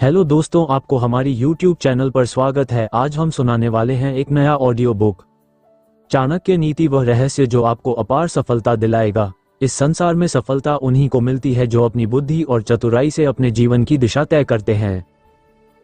Hello दोस्तों, आपको हमारी YouTube चैनल पर स्वागत है। आज हम सुनाने वाले हैं एक नया ऑडियो बुक, चाणक्य नीति वह रहस्य जो आपको अपार सफलता दिलाएगा। इस संसार में सफलता उन्हीं को मिलती है जो अपनी बुद्धि और चतुराई से अपने जीवन की दिशा तय करते हैं।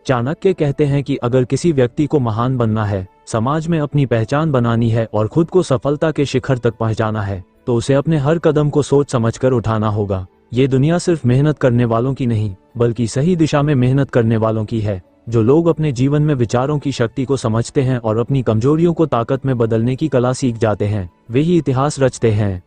चाणक्य कहते हैं कि अगर किसी व्यक्ति को महान बनना है, समाज में अपनी पहचान बनानी है और खुद को सफलता के शिखर तक पहुंचाना है, तो उसे अपने हर कदम को सोच समझकर उठाना होगा। ये दुनिया सिर्फ मेहनत करने वालों की नहीं, बल्कि सही दिशा में मेहनत करने वालों की है। जो लोग अपने जीवन में विचारों की शक्ति को समझते हैं और अपनी कमजोरियों को ताकत में बदलने की कला सीख जाते हैं, वे ही इतिहास रचते हैं।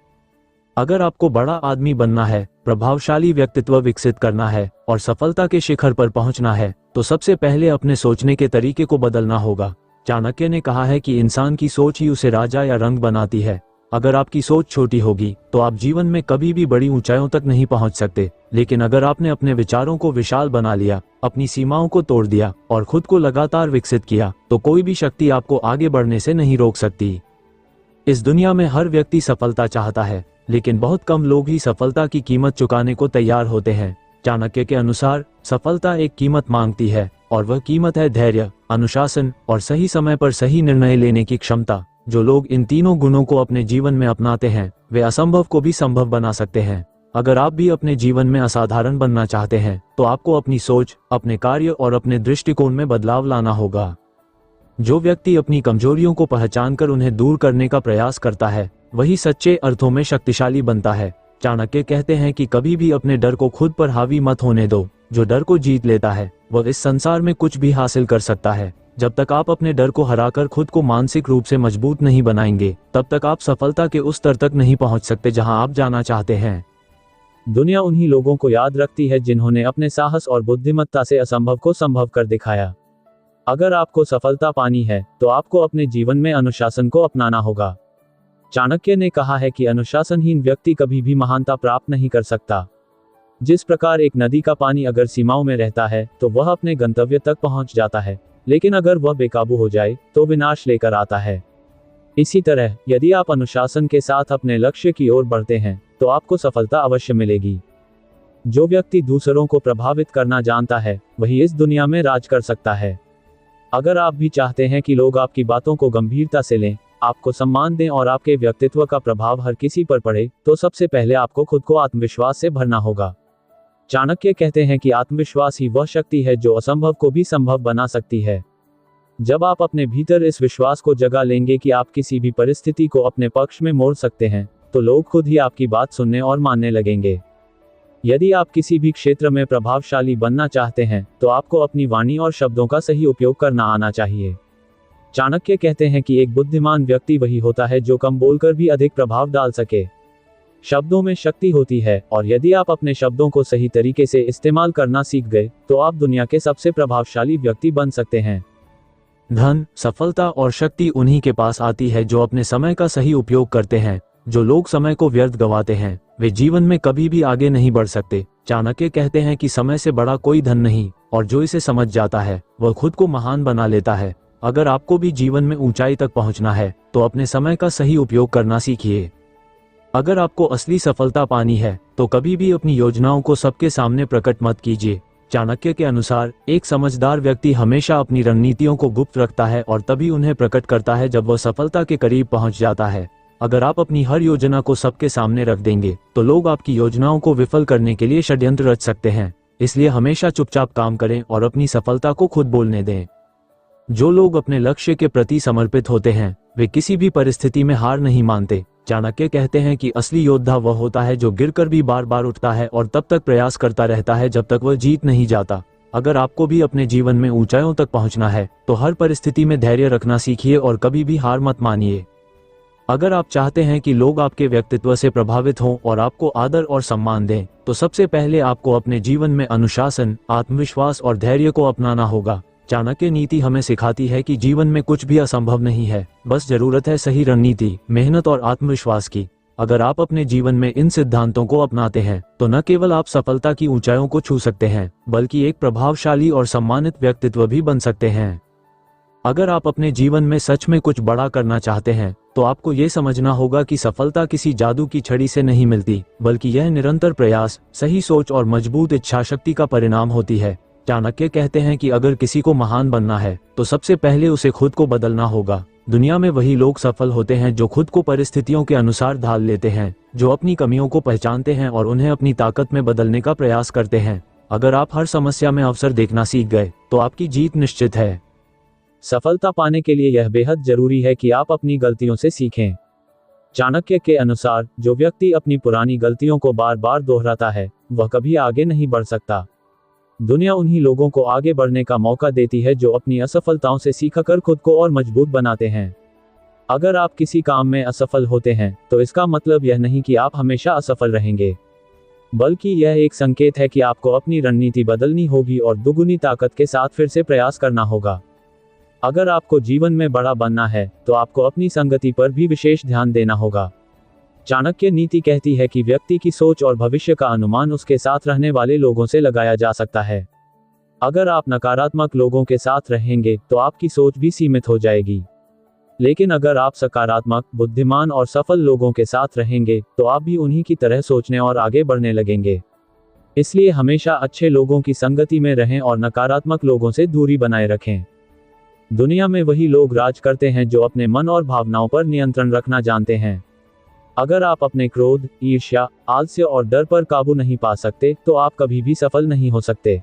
अगर आपको बड़ा आदमी बनना है, प्रभावशाली व्यक्तित्व विकसित करना है और सफलता के शिखर पर पहुंचना है, तो सबसे पहले अपने सोचने के तरीके को बदलना होगा। चाणक्य ने कहा है कि इंसान की सोच ही उसे राजा या रंग बनाती है। अगर आपकी सोच छोटी होगी तो आप जीवन में कभी भी बड़ी ऊंचाइयों तक नहीं पहुंच सकते, लेकिन अगर आपने अपने विचारों को विशाल बना लिया, अपनी सीमाओं को तोड़ दिया और खुद को लगातार विकसित किया, तो कोई भी शक्ति आपको आगे बढ़ने से नहीं रोक सकती। इस दुनिया में हर व्यक्ति सफलता चाहता है, लेकिन बहुत कम लोग ही सफलता की कीमत चुकाने को तैयार होते हैं। चाणक्य के अनुसार सफलता एक कीमत मांगती है, और वह कीमत है धैर्य, अनुशासन और सही समय पर सही निर्णय लेने की क्षमता। जो लोग इन तीनों गुणों को अपने जीवन में अपनाते हैं, वे असंभव को भी संभव बना सकते हैं। अगर आप भी अपने जीवन में असाधारण बनना चाहते हैं, तो आपको अपनी सोच, अपने कार्य और अपने दृष्टिकोण में बदलाव लाना होगा। जो व्यक्ति अपनी कमजोरियों को पहचानकर उन्हें दूर करने का प्रयास करता है, वही सच्चे अर्थों में शक्तिशाली बनता है। चाणक्य कहते हैं कि कभी भी अपने डर को खुद पर हावी मत होने दो। जो डर को जीत लेता है, वह इस संसार में कुछ भी हासिल कर सकता है। जब तक आप अपने डर को हराकर खुद को मानसिक रूप से मजबूत नहीं बनाएंगे, तब तक आप सफलता के उस स्तर तक नहीं पहुंच सकते जहां आप जाना चाहते हैं। दुनिया उन्हीं लोगों को याद रखती है जिन्होंने अपने साहस और बुद्धिमत्ता से असंभव को संभव कर दिखाया। अगर आपको सफलता पानी है, तो आपको अपने जीवन में अनुशासन को अपनाना होगा। चाणक्य ने कहा है कि अनुशासनहीन व्यक्ति कभी भी महानता प्राप्त नहीं कर सकता। जिस प्रकार एक नदी का पानी अगर सीमाओं में रहता है, तो वह अपने गंतव्य तक पहुंच जाता है, लेकिन अगर वह बेकाबू हो जाए तो विनाश लेकर आता है। इसी तरह यदि आप अनुशासन के साथ अपने लक्ष्य की ओर बढ़ते हैं, तो आपको सफलता अवश्य मिलेगी। जो व्यक्ति दूसरों को प्रभावित करना जानता है, वही इस दुनिया में राज कर सकता है। अगर आप भी चाहते हैं कि लोग आपकी बातों को गंभीरता से लें, आपको सम्मान दें और आपके व्यक्तित्व का प्रभाव हर किसी पर पड़े, तो सबसे पहले आपको खुद को आत्मविश्वास से भरना होगा। चाणक्य कहते हैं कि आत्मविश्वास ही वह शक्ति है जो असंभव को भी संभव बना सकती है। जब आप अपने भीतर इस विश्वास को जगा लेंगे कि आप किसी भी परिस्थिति को अपने पक्ष में मोड़ सकते हैं, तो लोग खुद ही आपकी बात सुनने और मानने लगेंगे। यदि आप किसी भी क्षेत्र में प्रभावशाली बनना चाहते हैं, तो आपको अपनी वाणी और शब्दों का सही उपयोग करना आना चाहिए। चाणक्य कहते हैं कि एक बुद्धिमान व्यक्ति वही होता है जो कम बोलकर भी अधिक प्रभाव डाल सके। शब्दों में शक्ति होती है, और यदि आप अपने शब्दों को सही तरीके से इस्तेमाल करना सीख गए, तो आप दुनिया के सबसे प्रभावशाली व्यक्ति बन सकते हैं। धन, सफलता और शक्ति उन्हीं के पास आती है जो अपने समय का सही उपयोग करते हैं। जो लोग समय को व्यर्थ गंवाते हैं, वे जीवन में कभी भी आगे नहीं बढ़ सकते। चाणक्य कहते हैं कि समय से बड़ा कोई धन नहीं, और जो इसे समझ जाता है, वह खुद को महान बना लेता है। अगर आपको भी जीवन में ऊंचाई तक पहुंचना है, तो अपने समय का सही उपयोग करना सीखिए। अगर आपको असली सफलता पानी है, तो कभी भी अपनी योजनाओं को सबके सामने प्रकट मत कीजिए। चाणक्य के अनुसार एक समझदार व्यक्ति हमेशा अपनी रणनीतियों को गुप्त रखता है और तभी उन्हें प्रकट करता है जब वह सफलता के करीब पहुंच जाता है। अगर आप अपनी हर योजना को सबके सामने रख देंगे, तो लोग आपकी योजनाओं को विफल करने के लिए षड्यंत्र रच सकते हैं। इसलिए हमेशा चुपचाप काम करें और अपनी सफलता को खुद बोलने दें। जो लोग अपने लक्ष्य के प्रति समर्पित होते हैं, वे किसी भी परिस्थिति में हार नहीं मानते। चाणक्य कहते हैं कि असली योद्धा वह होता है जो गिरकर भी बार बार उठता है और तब तक प्रयास करता रहता है जब तक वह जीत नहीं जाता। अगर आपको भी अपने जीवन में ऊंचाइयों तक पहुंचना है, तो हर परिस्थिति में धैर्य रखना सीखिए और कभी भी हार मत मानिए। अगर आप चाहते हैं कि लोग आपके व्यक्तित्व से प्रभावित हों और आपको आदर और सम्मान दें, तो सबसे पहले आपको अपने जीवन में अनुशासन, आत्मविश्वास और धैर्य को अपनाना होगा। चाणक्य नीति हमें सिखाती है कि जीवन में कुछ भी असंभव नहीं है, बस जरूरत है सही रणनीति, मेहनत और आत्मविश्वास की। अगर आप अपने जीवन में इन सिद्धांतों को अपनाते हैं, तो न केवल आप सफलता की ऊंचाइयों को छू सकते हैं, बल्कि एक प्रभावशाली और सम्मानित व्यक्तित्व भी बन सकते हैं। अगर आप अपने जीवन में सच में कुछ बड़ा करना चाहते हैं, तो आपको ये समझना होगा कि सफलता किसी जादू की छड़ी से नहीं मिलती, बल्कि यह निरंतर प्रयास, सही सोच और मजबूत इच्छाशक्ति का परिणाम होती है। चाणक्य कहते हैं कि अगर किसी को महान बनना है तो सबसे पहले उसे खुद को बदलना होगा। दुनिया में वही लोग सफल होते हैं जो खुद को परिस्थितियों के अनुसार ढाल लेते हैं, जो अपनी कमियों को पहचानते हैं और उन्हें अपनी ताकत में बदलने का प्रयास करते हैं। अगर आप हर समस्या में अवसर देखना सीख गए तो आपकी जीत निश्चित है। सफलता पाने के लिए यह बेहद जरूरी है कि आप अपनी गलतियों से सीखें। चाणक्य के अनुसार जो व्यक्ति अपनी पुरानी गलतियों को बार बार दोहराता है वह कभी आगे नहीं बढ़ सकता। दुनिया उन्हीं लोगों को आगे बढ़ने का मौका देती है जो अपनी असफलताओं से सीखकर खुद को और मजबूत बनाते हैं। अगर आप किसी काम में असफल होते हैं तो इसका मतलब यह नहीं कि आप हमेशा असफल रहेंगे, बल्कि यह एक संकेत है कि आपको अपनी रणनीति बदलनी होगी और दुगुनी ताकत के साथ फिर से प्रयास करना होगा। अगर आपको जीवन में बड़ा बनना है तो आपको अपनी संगति पर भी विशेष ध्यान देना होगा। चाणक्य नीति कहती है कि व्यक्ति की सोच और भविष्य का अनुमान उसके साथ रहने वाले लोगों से लगाया जा सकता है। अगर आप नकारात्मक लोगों के साथ रहेंगे तो आपकी सोच भी सीमित हो जाएगी, लेकिन अगर आप सकारात्मक, बुद्धिमान और सफल लोगों के साथ रहेंगे तो आप भी उन्हीं की तरह सोचने और आगे बढ़ने लगेंगे। इसलिए हमेशा अच्छे लोगों की संगति में रहें और नकारात्मक लोगों से दूरी बनाए रखें। दुनिया में वही लोग राज करते हैं जो अपने मन और भावनाओं पर नियंत्रण रखना जानते हैं। अगर आप अपने क्रोध, ईर्ष्या, आलस्य और डर पर काबू नहीं पा सकते तो आप कभी भी सफल नहीं हो सकते।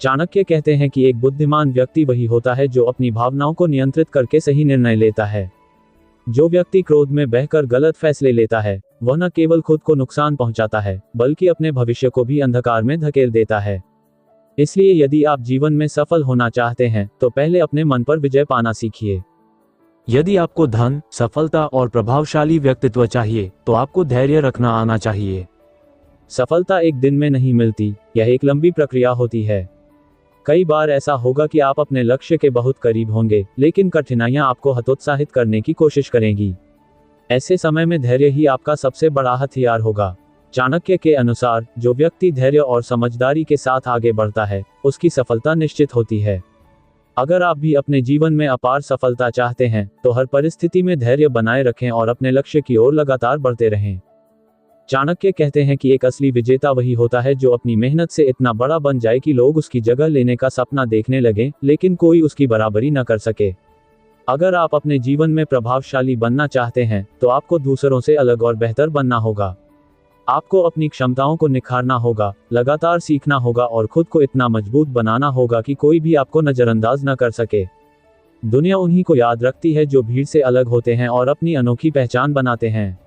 चाणक्य कहते हैं कि एक बुद्धिमान व्यक्ति वही होता है जो अपनी भावनाओं को नियंत्रित करके सही निर्णय लेता है। जो व्यक्ति क्रोध में बहकर गलत फैसले लेता है वह न केवल खुद को नुकसान पहुंचाता है बल्कि अपने भविष्य को भी अंधकार में धकेल देता है। इसलिए यदि आप जीवन में सफल होना चाहते हैं तो पहले अपने मन पर विजय पाना सीखिए। यदि आपको धन, सफलता और प्रभावशाली व्यक्तित्व चाहिए तो आपको धैर्य रखना आना चाहिए। सफलता एक दिन में नहीं मिलती, यह एक लंबी प्रक्रिया होती है। कई बार ऐसा होगा कि आप अपने लक्ष्य के बहुत करीब होंगे, लेकिन कठिनाइयां आपको हतोत्साहित करने की कोशिश करेंगी। ऐसे समय में धैर्य ही आपका सबसे बड़ा हथियार होगा। चाणक्य के अनुसार जो व्यक्ति धैर्य और समझदारी के साथ आगे बढ़ता है उसकी सफलता निश्चित होती है। अगर आप भी अपने जीवन में अपार सफलता चाहते हैं तो हर परिस्थिति में धैर्य बनाए रखें और अपने लक्ष्य की ओर लगातार बढ़ते रहें। चाणक्य कहते हैं कि एक असली विजेता वही होता है जो अपनी मेहनत से इतना बड़ा बन जाए कि लोग उसकी जगह लेने का सपना देखने लगें, लेकिन कोई उसकी बराबरी न कर सके। अगर आप अपने जीवन में प्रभावशाली बनना चाहते हैं तो आपको दूसरों से अलग और बेहतर बनना होगा। आपको अपनी क्षमताओं को निखारना होगा, लगातार सीखना होगा और खुद को इतना मजबूत बनाना होगा कि कोई भी आपको नजरअंदाज न कर सके। दुनिया उन्हीं को याद रखती है जो भीड़ से अलग होते हैं और अपनी अनोखी पहचान बनाते हैं।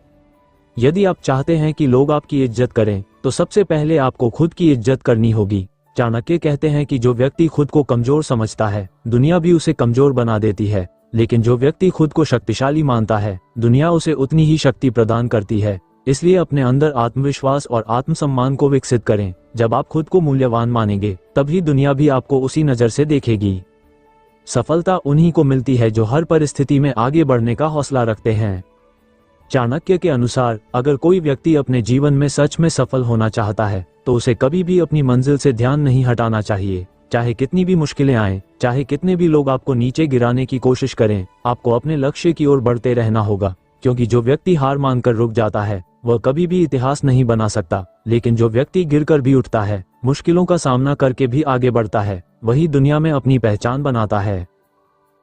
यदि आप चाहते हैं कि लोग आपकी इज्जत करें तो सबसे पहले आपको खुद की इज्जत करनी होगी। चाणक्य कहते हैं कि जो व्यक्ति खुद को कमजोर समझता है दुनिया भी उसे कमजोर बना देती है, लेकिन जो व्यक्ति खुद को शक्तिशाली मानता है दुनिया उसे उतनी ही शक्ति प्रदान करती है। इसलिए अपने अंदर आत्मविश्वास और आत्मसम्मान को विकसित करें। जब आप खुद को मूल्यवान मानेंगे तभी दुनिया भी आपको उसी नजर से देखेगी। सफलता उन्हीं को मिलती है जो हर परिस्थिति में आगे बढ़ने का हौसला रखते हैं। चाणक्य के अनुसार अगर कोई व्यक्ति अपने जीवन में सच में सफल होना चाहता है तो उसे कभी भी अपनी मंजिल से ध्यान नहीं हटाना चाहिए। चाहे कितनी भी मुश्किलें आएं, चाहे कितने भी लोग आपको नीचे गिराने की कोशिश करें, आपको अपने लक्ष्य की ओर बढ़ते रहना होगा। क्योंकि जो व्यक्ति हार मानकर रुक जाता है वह कभी भी इतिहास नहीं बना सकता, लेकिन जो व्यक्ति गिरकर भी उठता है, मुश्किलों का सामना करके भी आगे बढ़ता है, वही दुनिया में अपनी पहचान बनाता है।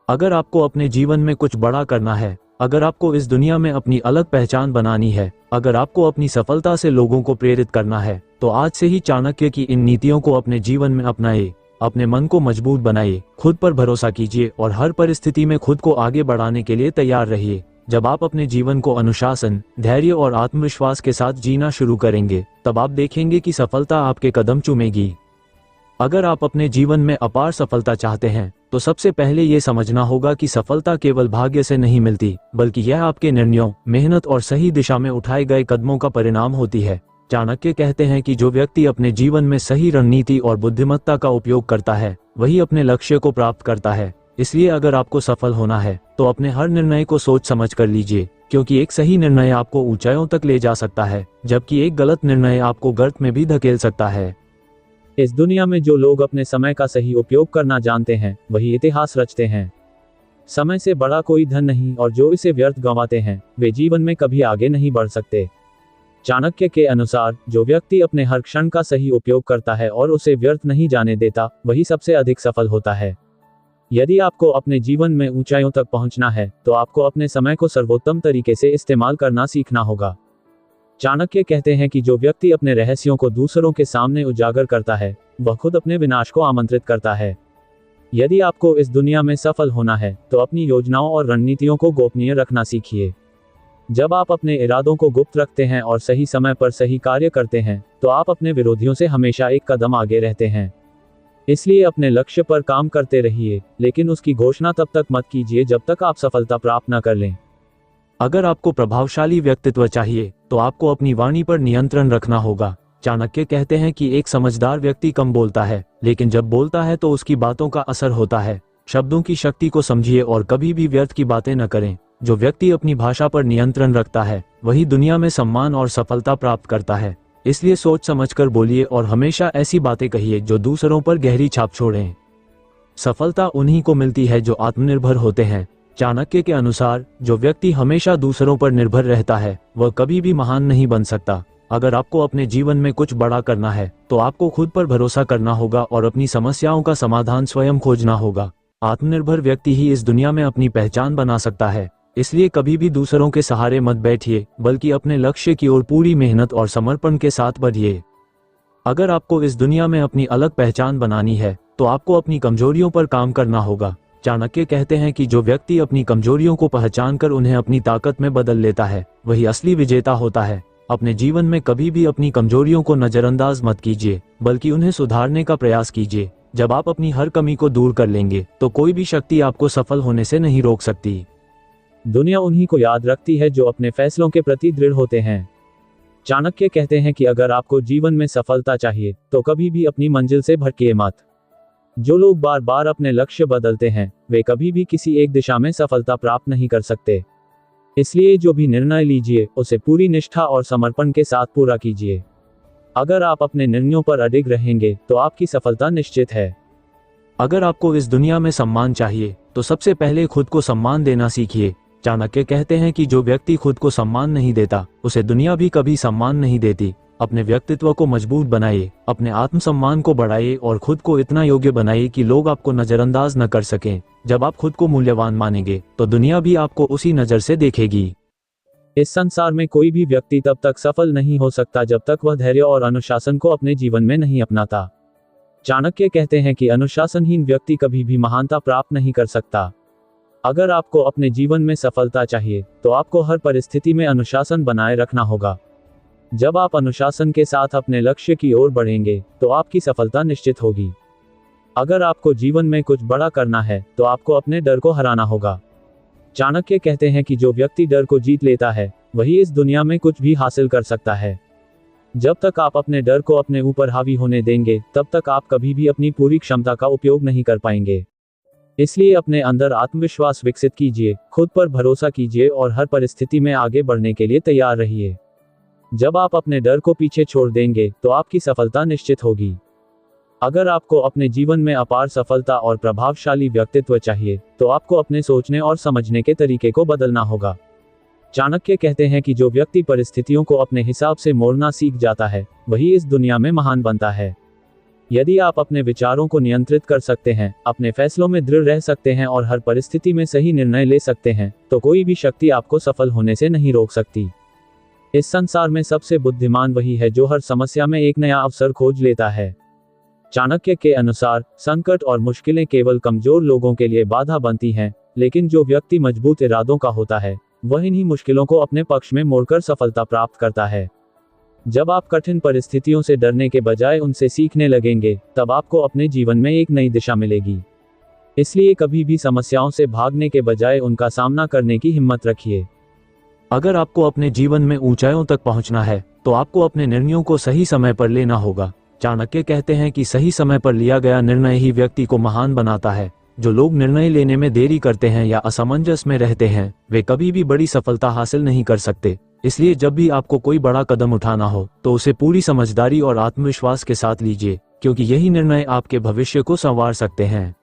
अगर आपको अपने जीवन में कुछ बड़ा करना है, अगर आपको इस दुनिया में अपनी अलग पहचान बनानी है, अगर आपको अपनी सफलता से लोगों को प्रेरित करना है, तो आज से ही चाणक्य की इन नीतियों को अपने जीवन में अपनाइए। अपने मन को मजबूत बनाइए, खुद पर भरोसा कीजिए और हर परिस्थिति में खुद को आगे बढ़ाने के लिए तैयार रहिए। जब आप अपने जीवन को अनुशासन, धैर्य और आत्मविश्वास के साथ जीना शुरू करेंगे, तब आप देखेंगे कि सफलता आपके कदम चूमेगी। अगर आप अपने जीवन में अपार सफलता चाहते हैं, तो सबसे पहले ये समझना होगा कि सफलता केवल भाग्य से नहीं मिलती, बल्कि यह आपके निर्णयों, मेहनत और सही दिशा में उठाए गए कदमों का परिणाम होती है। चाणक्य कहते हैं कि जो व्यक्ति अपने जीवन में सही रणनीति और बुद्धिमत्ता का उपयोग करता है, वही अपने लक्ष्य को प्राप्त करता है। इसलिए अगर आपको सफल होना है, तो अपने हर निर्णय को सोच समझ कर लीजिए, क्योंकि एक सही निर्णय आपको ऊंचाइयों तक ले जा सकता है, जबकि एक गलत निर्णय आपको गर्त में भी धकेल सकता है। इस दुनिया में जो लोग अपने समय का सही उपयोग करना जानते हैं, वही इतिहास रचते हैं। समय से बड़ा कोई धन नहीं, और जो इसे व्यर्थ गंवाते हैं, वे जीवन में कभी आगे नहीं बढ़ सकते। चाणक्य के अनुसार जो व्यक्ति अपने हर क्षण का सही उपयोग करता है और उसे व्यर्थ नहीं जाने देता, वही सबसे अधिक सफल होता है। यदि आपको अपने जीवन में ऊंचाइयों तक पहुंचना है, तो आपको अपने समय को सर्वोत्तम तरीके से इस्तेमाल करना सीखना होगा। चाणक्य कहते हैं कि जो व्यक्ति अपने रहस्यों को दूसरों के सामने उजागर करता है, वह खुद अपने विनाश को आमंत्रित करता है। यदि आपको इस दुनिया में सफल होना है, तो अपनी योजनाओं और रणनीतियों को गोपनीय रखना सीखिए। जब आप अपने इरादों को गुप्त रखते हैं और सही समय पर सही कार्य करते हैं, तो आप अपने विरोधियों से हमेशा एक कदम आगे रहते हैं। इसलिए अपने लक्ष्य पर काम करते रहिए, लेकिन उसकी घोषणा तब तक मत कीजिए जब तक आप सफलता प्राप्त न कर लें। अगर आपको प्रभावशाली व्यक्तित्व चाहिए, तो आपको अपनी वाणी पर नियंत्रण रखना होगा। चाणक्य कहते हैं कि एक समझदार व्यक्ति कम बोलता है, लेकिन जब बोलता है तो उसकी बातों का असर होता है। शब्दों की शक्ति को समझिए और कभी भी व्यर्थ की बातें न करें। जो व्यक्ति अपनी भाषा पर नियंत्रण रखता है, वही दुनिया में सम्मान और सफलता प्राप्त करता है। इसलिए सोच समझकर बोलिए और हमेशा ऐसी बातें कहिए जो दूसरों पर गहरी छाप छोड़ें। सफलता उन्हीं को मिलती है जो आत्मनिर्भर होते हैं। चाणक्य के अनुसार जो व्यक्ति हमेशा दूसरों पर निर्भर रहता है, वह कभी भी महान नहीं बन सकता। अगर आपको अपने जीवन में कुछ बड़ा करना है, तो आपको खुद पर भरोसा करना होगा और अपनी समस्याओं का समाधान स्वयं खोजना होगा। आत्मनिर्भर व्यक्ति ही इस दुनिया में अपनी पहचान बना सकता है। इसलिए कभी भी दूसरों के सहारे मत बैठिए, बल्कि अपने लक्ष्य की ओर पूरी मेहनत और समर्पण के साथ बढ़िए। अगर आपको इस दुनिया में अपनी अलग पहचान बनानी है, तो आपको अपनी कमजोरियों पर काम करना होगा। चाणक्य कहते हैं कि जो व्यक्ति अपनी कमजोरियों को पहचानकर उन्हें अपनी ताकत में बदल लेता है, वही असली विजेता होता है। अपने जीवन में कभी भी अपनी कमजोरियों को नजरअंदाज मत कीजिए, बल्कि उन्हें सुधारने का प्रयास कीजिए। जब आप अपनी हर कमी को दूर कर लेंगे, तो कोई भी शक्ति आपको सफल होने से नहीं रोक सकती। दुनिया उन्हीं को याद रखती है जो अपने फैसलों के प्रति दृढ़ होते हैं। चाणक्य कहते हैं कि अगर आपको जीवन में सफलता चाहिए, तो कभी भी अपनी मंजिल से भटकिए मत। जो लोग बार बार अपने लक्ष्य बदलते हैं, वे कभी भी किसी एक दिशा में सफलता प्राप्त नहीं कर सकते। इसलिए जो भी निर्णय लीजिए, उसे पूरी निष्ठा और समर्पण के साथ पूरा कीजिए। अगर आप अपने निर्णयों पर अडिग रहेंगे, तो आपकी सफलता निश्चित है। अगर आपको इस दुनिया में सम्मान चाहिए, तो सबसे पहले खुद को सम्मान देना सीखिए। चाणक्य कहते हैं कि जो व्यक्ति खुद को सम्मान नहीं देता, उसे दुनिया भी कभी सम्मान नहीं देती। अपने व्यक्तित्व को मजबूत बनाइए, अपने आत्मसम्मान को बढ़ाइए और खुद को इतना योग्य बनाइए कि लोग आपको नजरअंदाज न कर सकें। जब आप खुद को मूल्यवान मानेंगे, तो दुनिया भी आपको उसी नजर से देखेगी। इस संसार में कोई भी व्यक्ति तब तक सफल नहीं हो सकता जब तक वह धैर्य और अनुशासन को अपने जीवन में नहीं अपनाता। चाणक्य कहते हैं कि अनुशासनहीन व्यक्ति कभी भी महानता प्राप्त नहीं कर सकता। अगर आपको अपने जीवन में सफलता चाहिए, तो आपको हर परिस्थिति में अनुशासन बनाए रखना होगा। जब आप अनुशासन के साथ अपने लक्ष्य की ओर बढ़ेंगे, तो आपकी सफलता निश्चित होगी। अगर आपको जीवन में कुछ बड़ा करना है, तो आपको अपने डर को हराना होगा। चाणक्य कहते हैं कि जो व्यक्ति डर को जीत लेता है, वही इस दुनिया में कुछ भी हासिल कर सकता है। जब तक आप अपने डर को अपने ऊपर हावी होने देंगे, तब तक आप कभी भी अपनी पूरी क्षमता का उपयोग नहीं कर पाएंगे। इसलिए अपने अंदर आत्मविश्वास विकसित कीजिए, खुद पर भरोसा कीजिए और हर परिस्थिति में आगे बढ़ने के लिए तैयार रहिए। जब आप अपने डर को पीछे छोड़ देंगे, तो आपकी सफलता निश्चित होगी। अगर आपको अपने जीवन में अपार सफलता और प्रभावशाली व्यक्तित्व चाहिए, तो आपको अपने सोचने और समझने के तरीके को बदलना होगा। चाणक्य कहते हैं कि जो व्यक्ति परिस्थितियों को अपने हिसाब से मोड़ना सीख जाता है, वही इस दुनिया में महान बनता है। यदि आप अपने विचारों को नियंत्रित कर सकते हैं, अपने फैसलों में दृढ़ रह सकते हैं और हर परिस्थिति में सही निर्णय ले सकते हैं, तो कोई भी शक्ति आपको सफल होने से नहीं रोक सकती। इस संसार में सबसे बुद्धिमान वही है जो हर समस्या में एक नया अवसर खोज लेता है। चाणक्य के अनुसार संकट और मुश्किलें केवल कमजोर लोगों के लिए बाधा बनती हैं, लेकिन जो व्यक्ति मजबूत इरादों का होता है, वह इन्हीं मुश्किलों को अपने पक्ष में मोड़कर सफलता प्राप्त करता है। जब आप कठिन परिस्थितियों से डरने के बजाय उनसे सीखने लगेंगे, तब आपको अपने जीवन में एक नई दिशा मिलेगी। इसलिए कभी भी समस्याओं से भागने के बजाय उनका सामना करने की हिम्मत रखिए। अगर आपको अपने जीवन में ऊंचाइयों तक पहुंचना है, तो आपको अपने निर्णयों को सही समय पर लेना होगा। चाणक्य कहते हैं कि सही समय पर लिया गया निर्णय ही व्यक्ति को महान बनाता है। जो लोग निर्णय लेने में देरी करते हैं या असमंजस में रहते हैं, वे कभी भी बड़ी सफलता हासिल नहीं कर सकते। इसलिए जब भी आपको कोई बड़ा कदम उठाना हो, तो उसे पूरी समझदारी और आत्मविश्वास के साथ लीजिए, क्योंकि यही निर्णय आपके भविष्य को संवार सकते हैं।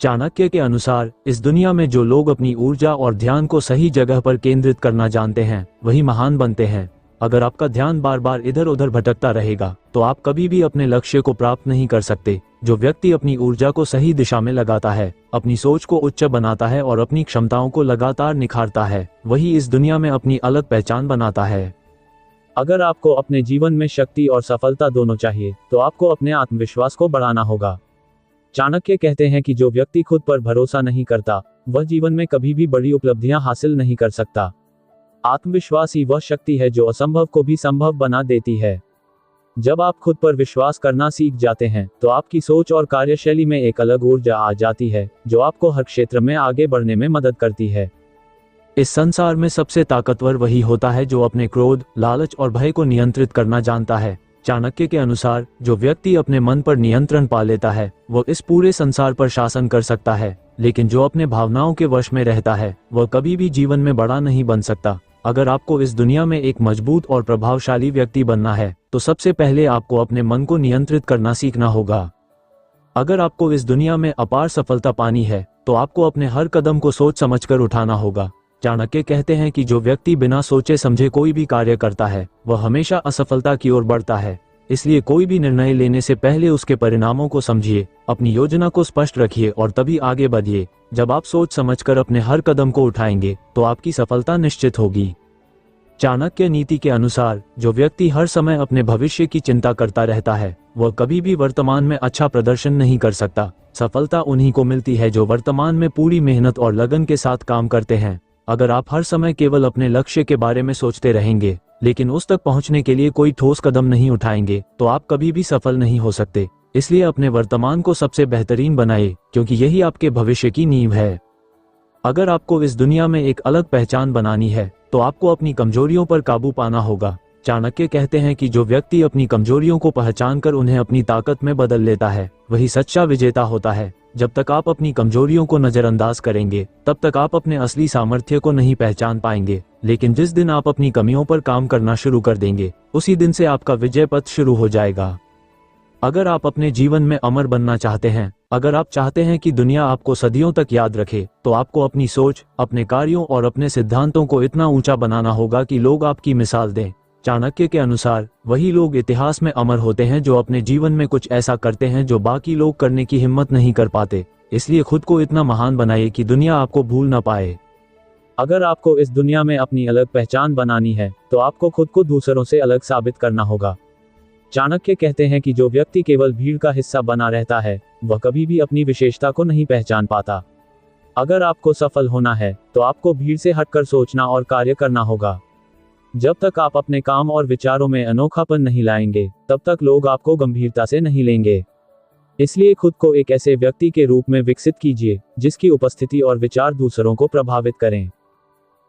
चाणक्य के अनुसार इस दुनिया में जो लोग अपनी ऊर्जा और ध्यान को सही जगह पर केंद्रित करना जानते हैं, वही महान बनते हैं। अगर आपका ध्यान बार बार इधर उधर भटकता रहेगा तो आप कभी भी अपने लक्ष्य को प्राप्त नहीं कर सकते। जो व्यक्ति अपनी ऊर्जा को सही दिशा में लगाता है, अपनी सोच को उच्च बनाता है और अपनी क्षमताओं को लगातार निखारता है, वही इस दुनिया में अपनी अलग पहचान बनाता है। अगर आपको अपने जीवन में शक्ति और सफलता दोनों चाहिए तो आपको अपने आत्मविश्वास को बढ़ाना होगा। चाणक्य कहते हैं कि जो व्यक्ति खुद पर भरोसा नहीं करता, वह जीवन में कभी भी बड़ी उपलब्धियां हासिल नहीं कर सकता। आत्मविश्वास ही वह शक्ति है जो असंभव को भी संभव बना देती है। जब आप खुद पर विश्वास करना सीख जाते हैं तो आपकी सोच और कार्यशैली में एक अलग ऊर्जा आ जाती है, जो आपको हर क्षेत्र में आगे बढ़ने में मदद करती है। इस संसार में सबसे ताकतवर वही होता है जो अपने क्रोध, लालच और भय को नियंत्रित करना जानता है। चाणक्य के अनुसार जो व्यक्ति अपने मन पर नियंत्रण पा लेता है, वो इस पूरे संसार पर शासन कर सकता है, लेकिन जो अपने भावनाओं के वश में रहता है, वह कभी भी जीवन में बड़ा नहीं बन सकता। अगर आपको इस दुनिया में एक मजबूत और प्रभावशाली व्यक्ति बनना है, तो सबसे पहले आपको अपने मन को नियंत्रित करना सीखना होगा। अगर आपको इस दुनिया में अपार सफलता पानी है, तो आपको अपने हर कदम को सोच समझकर उठाना होगा। चाणक्य कहते हैं कि जो व्यक्ति बिना सोचे समझे कोई भी कार्य करता है, वह हमेशा असफलता की ओर बढ़ता है। इसलिए कोई भी निर्णय लेने से पहले उसके परिणामों को समझिए, अपनी योजना को स्पष्ट रखिए और तभी आगे बढ़िए। जब आप सोच समझकर अपने हर कदम को उठाएंगे तो आपकी सफलता निश्चित होगी। चाणक्य नीति के अनुसार जो व्यक्ति हर समय अपने भविष्य की चिंता करता रहता है, वह कभी भी वर्तमान में अच्छा प्रदर्शन नहीं कर सकता। सफलता उन्हीं को मिलती है जो वर्तमान में पूरी मेहनत और लगन के साथ काम करते हैं। अगर आप हर समय केवल अपने लक्ष्य के बारे में सोचते रहेंगे, लेकिन उस तक पहुंचने के लिए कोई ठोस कदम नहीं उठाएंगे, तो आप कभी भी सफल नहीं हो सकते। इसलिए अपने वर्तमान को सबसे बेहतरीन बनाइए, क्योंकि यही आपके भविष्य की नींव है। अगर आपको इस दुनिया में एक अलग पहचान बनानी है, तो आपको अपनी कमजोरियों पर काबू पाना होगा। चाणक्य कहते हैं कि जो व्यक्ति अपनी कमजोरियों को पहचानकर उन्हें अपनी ताकत में बदल लेता है, वही सच्चा विजेता होता है। जब तक आप अपनी कमजोरियों को नजरअंदाज करेंगे, तब तक आप अपने असली सामर्थ्य को नहीं पहचान पाएंगे। लेकिन जिस दिन आप अपनी कमियों पर काम करना शुरू कर देंगे, उसी दिन से आपका विजय पथ शुरू हो जाएगा। अगर आप अपने जीवन में अमर बनना चाहते हैं, अगर आप चाहते हैं कि दुनिया आपको सदियों तक याद रखे, तो आपको अपनी सोच, अपने कार्यों और अपने सिद्धांतों को इतना ऊंचा बनाना होगा कि लोग आपकी मिसाल दें। चाणक्य के अनुसार वही लोग इतिहास में अमर होते हैं जो अपने जीवन में कुछ ऐसा करते हैं जो बाकी लोग करने की हिम्मत नहीं कर पाते। इसलिए खुद को इतना महान बनाइए कि दुनिया आपको भूल ना पाए। अगर आपको इस दुनिया में अपनी अलग पहचान बनानी है, तो आपको खुद को दूसरों से अलग साबित करना होगा। चाणक्य कहते हैं कि जो व्यक्ति केवल भीड़ का हिस्सा बना रहता है, वह कभी भी अपनी विशेषता को नहीं पहचान पाता। अगर आपको सफल होना है, तो आपको भीड़ से हटकर सोचना और कार्य करना होगा। जब तक आप अपने काम और विचारों में अनोखापन नहीं लाएंगे, तब तक लोग आपको गंभीरता से नहीं लेंगे। इसलिए खुद को एक ऐसे व्यक्ति के रूप में विकसित कीजिए, जिसकी उपस्थिति और विचार दूसरों को प्रभावित करें।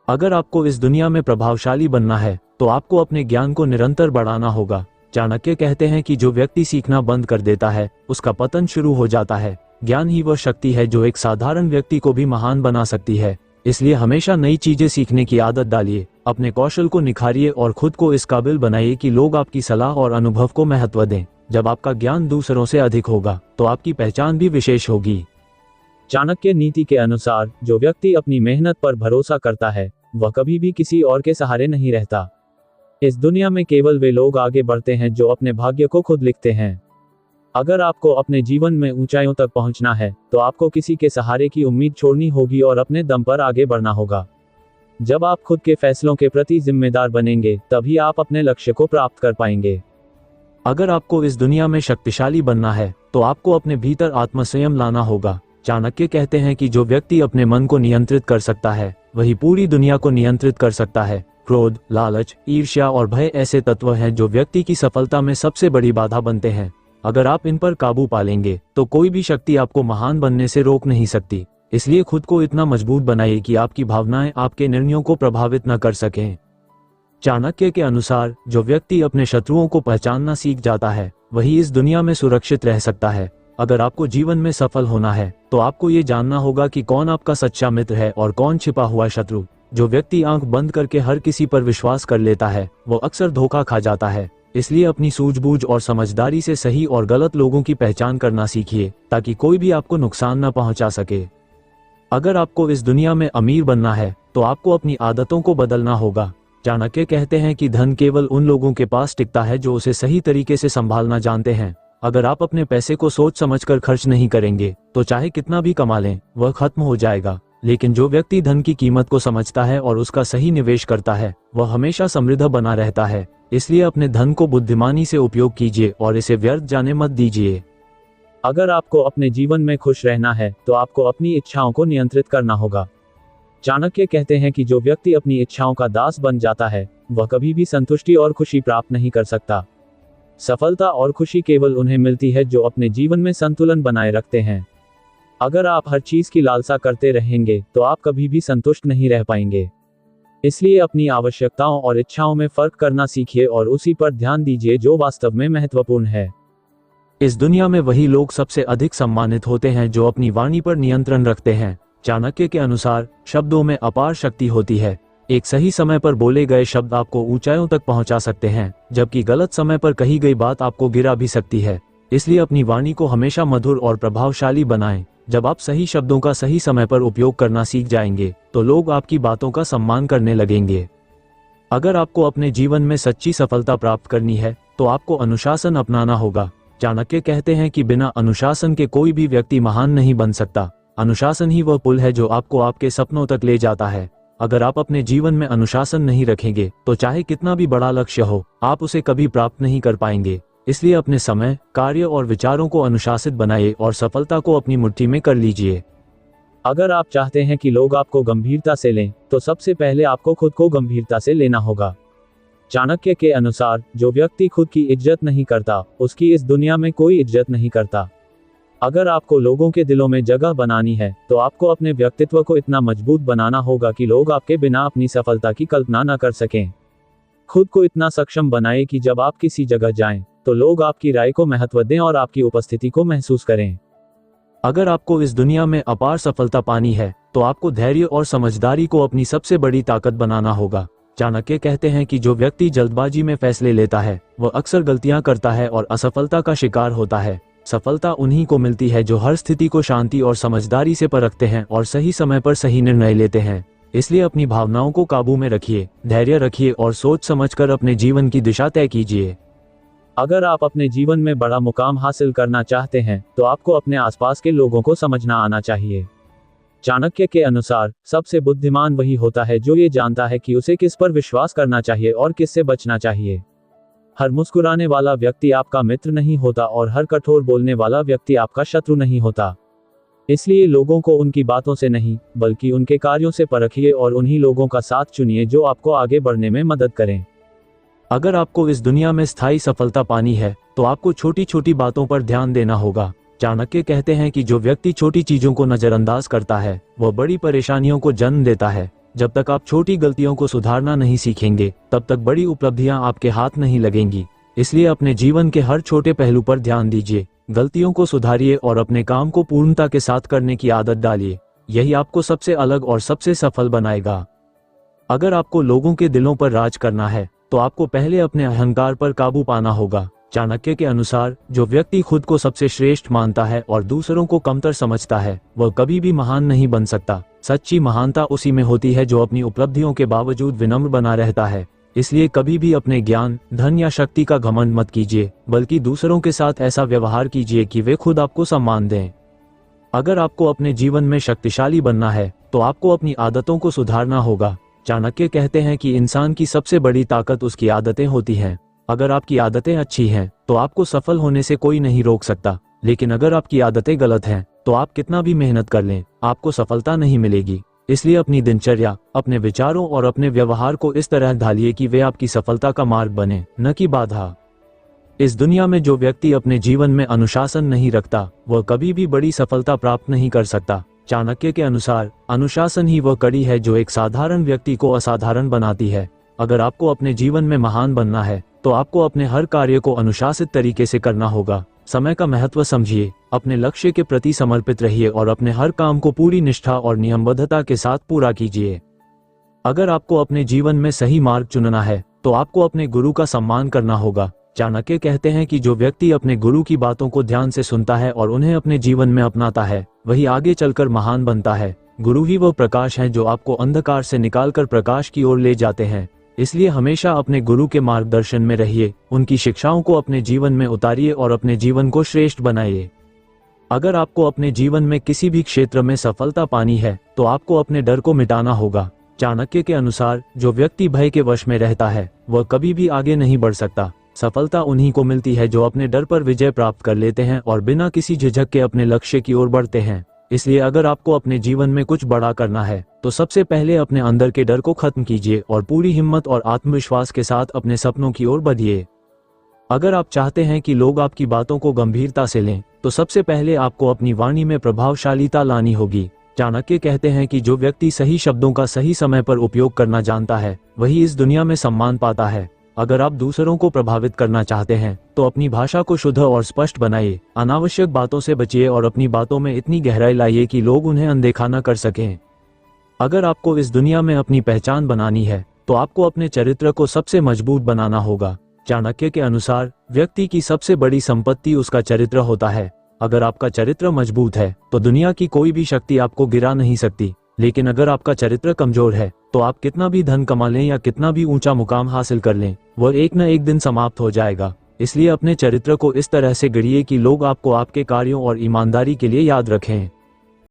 अगर आपको इस दुनिया में प्रभावशाली बनना है, तो आपको अपने ज्ञान को निरंतर बढ़ाना होगा। चाणक्य कहते हैं कि जो व्यक्ति सीखना बंद कर देता है, उसका पतन शुरू हो जाता है। ज्ञान ही वह शक्ति है जो एक साधारण व्यक्ति को भी महान बना सकती है। इसलिए हमेशा नई चीजें सीखने की आदत डालिए, अपने कौशल को निखारिए और खुद को इस काबिल बनाइए कि लोग आपकी सलाह और अनुभव को महत्व दें। जब आपका ज्ञान दूसरों से अधिक होगा, तो आपकी पहचान भी विशेष होगी। चाणक्य नीति के अनुसार जो व्यक्ति अपनी मेहनत पर भरोसा करता है, वह कभी भी किसी और के सहारे नहीं रहता। इस दुनिया में केवल वे लोग आगे बढ़ते हैं जो अपने भाग्य को खुद लिखते हैं। अगर आपको अपने जीवन में ऊंचाइयों तक पहुंचना है, तो आपको किसी के सहारे की उम्मीद छोड़नी होगी और अपने दम पर आगे बढ़ना होगा। जब आप खुद के फैसलों के प्रति जिम्मेदार बनेंगे, तभी आप अपने लक्ष्य को प्राप्त कर पाएंगे। अगर आपको इस दुनिया में शक्तिशाली बनना है, तो आपको अपने भीतर आत्मसंयम लाना होगा। चाणक्य कहते हैं कि जो व्यक्ति अपने मन को नियंत्रित कर सकता है, वही पूरी दुनिया को नियंत्रित कर सकता है। क्रोध, लालच, ईर्ष्या और भय ऐसे तत्व हैं जो व्यक्ति की सफलता में सबसे बड़ी बाधा बनते हैं। अगर आप इन पर काबू पा लेंगे, तो कोई भी शक्ति आपको महान बनने से रोक नहीं सकती। इसलिए खुद को इतना मजबूत बनाइए कि आपकी भावनाएं आपके निर्णयों को प्रभावित न कर सकें। चाणक्य के अनुसार जो व्यक्ति अपने शत्रुओं को पहचानना सीख जाता है, वही इस दुनिया में सुरक्षित रह सकता है। अगर आपको जीवन में सफल होना है, तो आपको ये जानना होगा कि कौन आपका सच्चा मित्र है और कौन छिपा हुआ शत्रु। जो व्यक्ति आंख बंद करके हर किसी पर विश्वास कर लेता है, वो अक्सर धोखा खा जाता है। इसलिए अपनी सूझबूझ और समझदारी से सही और गलत लोगों की पहचान करना सीखिए, ताकि कोई भी आपको नुकसान न पहुंचा सके। अगर आपको इस दुनिया में अमीर बनना है, तो आपको अपनी आदतों को बदलना होगा। चाणक्य कहते हैं कि धन केवल उन लोगों के पास टिकता है जो उसे सही तरीके से संभालना जानते हैं। अगर आप अपने पैसे को सोच समझकर खर्च नहीं करेंगे तो चाहे कितना भी कमा लें वह खत्म हो जाएगा। लेकिन जो व्यक्ति धन की कीमत को समझता है और उसका सही निवेश करता है वह हमेशा समृद्ध बना रहता है। इसलिए अपने धन को बुद्धिमानी से उपयोग कीजिए और इसे व्यर्थ जाने मत दीजिए। अगर आपको अपने जीवन में खुश रहना है तो आपको अपनी इच्छाओं को नियंत्रित करना होगा। चाणक्य कहते हैं कि जो व्यक्ति अपनी इच्छाओं का दास बन जाता है वह कभी भी संतुष्टि और खुशी प्राप्त नहीं कर सकता। सफलता और खुशी केवल उन्हें मिलती है जो अपने जीवन में संतुलन बनाए रखते हैं। अगर आप हर चीज की लालसा करते रहेंगे तो आप कभी भी संतुष्ट नहीं रह पाएंगे। इसलिए अपनी आवश्यकताओं और इच्छाओं में फर्क करना सीखिए और उसी पर ध्यान दीजिए जो वास्तव में महत्वपूर्ण है। इस दुनिया में वही लोग सबसे अधिक सम्मानित होते हैं जो अपनी वाणी पर नियंत्रण रखते हैं। चाणक्य के अनुसार शब्दों में अपार शक्ति होती है। एक सही समय पर बोले गए शब्द आपको ऊंचाइयों तक पहुंचा सकते हैं, जबकि गलत समय पर कही गई बात आपको गिरा भी सकती है। इसलिए अपनी वाणी को हमेशा मधुर और प्रभावशाली बनाएं। जब आप सही शब्दों का सही समय पर उपयोग करना सीख जाएंगे तो लोग आपकी बातों का सम्मान करने लगेंगे। अगर आपको अपने जीवन में सच्ची सफलता प्राप्त करनी है तो आपको अनुशासन अपनाना होगा। चाणक्य कहते हैं कि बिना अनुशासन के कोई भी व्यक्ति महान नहीं बन सकता। अनुशासन ही वह पुल है जो आपको आपके सपनों तक ले जाता है। अगर आप अपने जीवन में अनुशासन नहीं रखेंगे तो चाहे कितना भी बड़ा लक्ष्य हो आप उसे कभी प्राप्त नहीं कर पाएंगे। इसलिए अपने समय, कार्य और विचारों को अनुशासित बनाइए और सफलता को अपनी मुट्ठी में कर लीजिए। अगर आप चाहते हैं कि लोग आपको गंभीरता से लें तो सबसे पहले आपको खुद को गंभीरता से लेना होगा। चाणक्य के अनुसार जो व्यक्ति खुद की इज्जत नहीं करता उसकी इस दुनिया में कोई इज्जत नहीं करता। अगर आपको लोगों के दिलों में जगह बनानी है तो आपको अपने व्यक्तित्व को इतना मजबूत बनाना होगा कि लोग आपके बिना अपनी सफलता की कल्पना न कर सकें। खुद को इतना सक्षम बनाएं कि जब आप किसी जगह जाएं तो लोग आपकी राय को महत्व दें और आपकी उपस्थिति को महसूस करें। अगर आपको इस दुनिया में अपार सफलता पानी है तो आपको धैर्य और समझदारी को अपनी सबसे बड़ी ताकत बनाना होगा। चाणक्य कहते हैं कि जो व्यक्ति जल्दबाजी में फैसले लेता है वह अक्सर गलतियां करता है और असफलता का शिकार होता है। सफलता उन्हीं को मिलती है जो हर स्थिति को शांति और समझदारी से परखते हैं और सही समय पर सही निर्णय लेते हैं। इसलिए अपनी भावनाओं को काबू में रखिए, धैर्य रखिए और सोच समझकर अपने जीवन की दिशा तय कीजिए। अगर आप अपने जीवन में बड़ा मुकाम हासिल करना चाहते हैं तो आपको अपने आसपास के लोगों को समझना आना चाहिए। चाणक्य के अनुसार सबसे बुद्धिमान वही होता है जो ये जानता है कि उसे किस पर विश्वास करना चाहिए और किससे बचना चाहिए। हर मुस्कुराने वाला व्यक्ति आपका मित्र नहीं होता और हर कठोर बोलने वाला व्यक्ति आपका शत्रु नहीं होता। इसलिए लोगों को उनकी बातों से नहीं बल्कि उनके कार्यों से परखिए और उन्हीं लोगों का साथ चुनिए जो आपको आगे बढ़ने में मदद करें। अगर आपको इस दुनिया में स्थायी सफलता पानी है तो आपको छोटी छोटी बातों पर ध्यान देना होगा। चाणक्य कहते हैं कि जो व्यक्ति छोटी चीजों को नजरअंदाज करता है वह बड़ी परेशानियों को जन्म देता है। जब तक आप छोटी गलतियों को सुधारना नहीं सीखेंगे तब तक बड़ी उपलब्धियां आपके हाथ नहीं लगेंगी। इसलिए अपने जीवन के हर छोटे पहलू पर ध्यान दीजिए, गलतियों को सुधारिए और अपने काम को पूर्णता के साथ करने की आदत डालिए। यही आपको सबसे अलग और सबसे सफल बनाएगा। अगर आपको लोगों के दिलों पर राज करना है तो आपको पहले अपने अहंकार पर काबू पाना होगा। चाणक्य के अनुसार जो व्यक्ति खुद को सबसे श्रेष्ठ मानता है और दूसरों को कमतर समझता है वह कभी भी महान नहीं बन सकता। सच्ची महानता उसी में होती है जो अपनी उपलब्धियों के बावजूद विनम्र बना रहता है। इसलिए कभी भी अपने ज्ञान, धन या शक्ति का घमंड मत कीजिए, बल्कि दूसरों के साथ ऐसा व्यवहार कीजिए कि वे खुद आपको सम्मान दें। अगर आपको अपने जीवन में शक्तिशाली बनना है तो आपको अपनी आदतों को सुधारना होगा। चाणक्य कहते हैं कि इंसान की सबसे बड़ी ताकत उसकी आदतें होती हैं। अगर आपकी आदतें अच्छी हैं तो आपको सफल होने से कोई नहीं रोक सकता, लेकिन अगर आपकी आदतें गलत हैं तो आप कितना भी मेहनत कर लें आपको सफलता नहीं मिलेगी। इसलिए अपनी दिनचर्या, अपने विचारों और अपने व्यवहार को इस तरह ढालिए कि वे आपकी सफलता का मार्ग बने, न कि बाधा। इस दुनिया में जो व्यक्ति अपने जीवन में अनुशासन नहीं रखता वह कभी भी बड़ी सफलता प्राप्त नहीं कर सकता। चाणक्य के अनुसार अनुशासन ही वह कड़ी है जो एक साधारण व्यक्ति को असाधारण बनाती है। अगर आपको अपने जीवन में महान बनना है तो आपको अपने हर कार्य को अनुशासित तरीके से करना होगा। समय का महत्व समझिए, अपने लक्ष्य के प्रति समर्पित रहिए और अपने हर काम को पूरी निष्ठा और नियमबद्धता के साथ पूरा कीजिए। अगर आपको अपने जीवन में सही मार्ग चुनना है तो आपको अपने गुरु का सम्मान करना होगा। चाणक्य कहते हैं कि जो व्यक्ति अपने गुरु की बातों को ध्यान से सुनता है और उन्हें अपने जीवन में अपनाता है वही आगे चलकर महान बनता है। गुरु ही वह प्रकाश है जो आपको अंधकार से निकालकर प्रकाश की ओर ले जाते हैं। इसलिए हमेशा अपने गुरु के मार्गदर्शन में रहिए, उनकी शिक्षाओं को अपने जीवन में उतारिए और अपने जीवन को श्रेष्ठ बनाइए। अगर आपको अपने जीवन में किसी भी क्षेत्र में सफलता पानी है तो आपको अपने डर को मिटाना होगा। चाणक्य के अनुसार जो व्यक्ति भय के वश में रहता है वह कभी भी आगे नहीं बढ़ सकता। सफलता उन्हीं को मिलती है जो अपने डर पर विजय प्राप्त कर लेते हैं और बिना किसी झिझक के अपने लक्ष्य की ओर बढ़ते हैं। इसलिए अगर आपको अपने जीवन में कुछ बड़ा करना है तो सबसे पहले अपने अंदर के डर को खत्म कीजिए और पूरी हिम्मत और आत्मविश्वास के साथ अपने सपनों की ओर बढ़िए। अगर आप चाहते हैं कि लोग आपकी बातों को गंभीरता से लें तो सबसे पहले आपको अपनी वाणी में प्रभावशालीता लानी होगी। चाणक्य कहते हैं कि जो व्यक्ति सही शब्दों का सही समय पर उपयोग करना जानता है वही इस दुनिया में सम्मान पाता है। अगर आप दूसरों को प्रभावित करना चाहते हैं तो अपनी भाषा को शुद्ध और स्पष्ट बनाइए, अनावश्यक बातों से बचिए और अपनी बातों में इतनी गहराई लाइए कि लोग उन्हें अनदेखा न कर सकें। अगर आपको इस दुनिया में अपनी पहचान बनानी है तो आपको अपने चरित्र को सबसे मजबूत बनाना होगा। चाणक्य के अनुसार व्यक्ति की सबसे बड़ी संपत्ति उसका चरित्र होता है। अगर आपका चरित्र मजबूत है तो दुनिया की कोई भी शक्ति आपको गिरा नहीं सकती, लेकिन अगर आपका चरित्र कमजोर है तो आप कितना भी धन कमा लें या कितना भी ऊंचा मुकाम हासिल कर लें, वह एक न एक दिन समाप्त हो जाएगा। इसलिए अपने चरित्र को इस तरह से गढ़िए कि लोग आपको आपके कार्यों और ईमानदारी के लिए याद रखें।